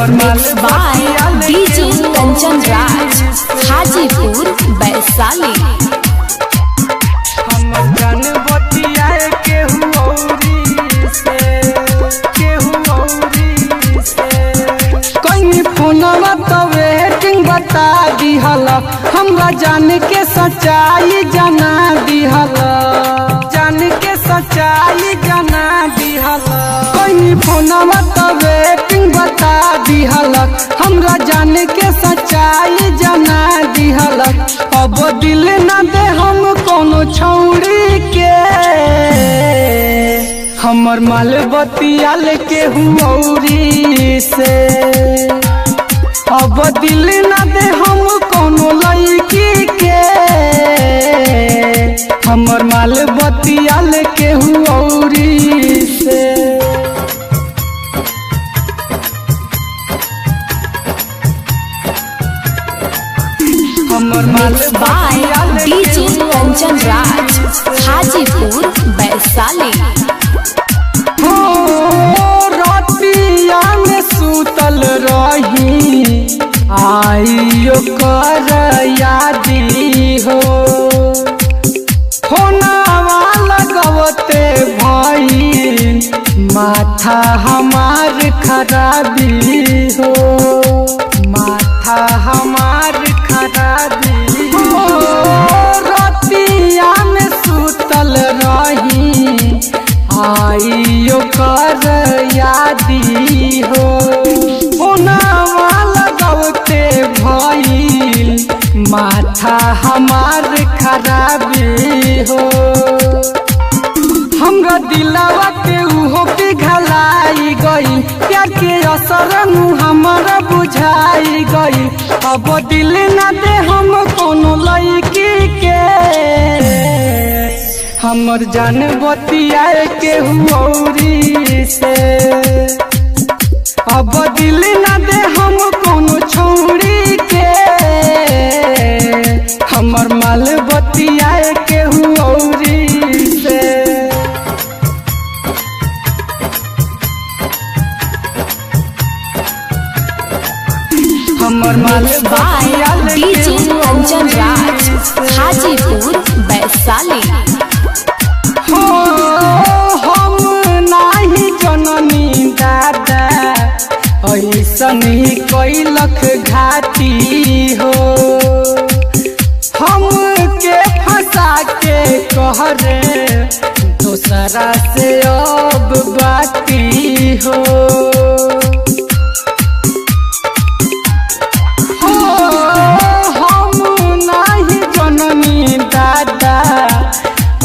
Mix by DJ Kanchan Raj Hajipur Vaishali. हमर जान बतिया केहू औरी से कहीं फोनवा तो वेटिंग बता दिहल, हमरा जान के सच्चाई जना दिहल, जान के सच्चाई जना दिहल। कहीं फोनवा तो वेटिंग बता दिहल, हमरा जान के सच्चाई जना दिहल। अब दिल न दे हम कोनो छौड़ी के, हमर माल बतियाल केहू औरी से। अब दिल न दे हम कोनो लड़की के, हमर माल बतियाल केहू औरी से। Mix by DJ Kanchan Raj Hajipur Vaishali. हो रातिया में सुतल रही, आइयो कर यादी हो, फोनवा लगवते भई माथा हमार खराबी हो, माथा हमार खराबी हो। रातिया में सुतल रही, आइयो कर यादी हो, फोनवा लगवते भइल माथा हमार खराबी हो। हमरा दिलवा के उहो पिघलाई गई, प्यार के असर हमारा बुझाई गई। अब दिल न दे हम कोनो लड़की के, हमर जान बतिया केहू औरी से। अब दिल न दे हम कोनो छौड़ी के, हमर माल बतिया केहू औरी से। Mix by DJ Kanchan Raj Hajipur Vaishali. हो हम नाही जननी दादा, ऐसनी कैलक घाती हो, हम के फंसा के कहरे दूसरा से अब बाती हो।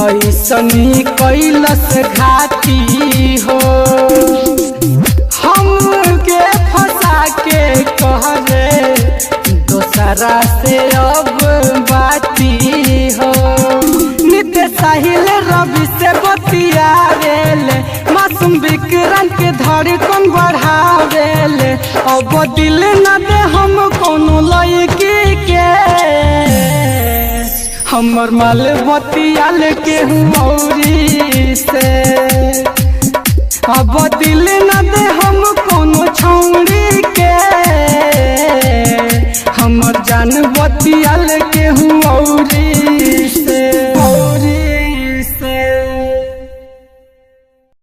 ऐसनी कैलस घाती हो, हम के फंसा के कहरे दोसरा से अब बाती हो। नित्य साहिल रवि से बतियावेले, मासूम विक्रांत के धड़कन बढ़ावेले। अब दिल न दे हम कोनो लड़की के, हमर माल बतियाल केहू औरी से। अब दिल न दे हम कोनो छौड़ी के, हमर जान बतियाल केहू औरी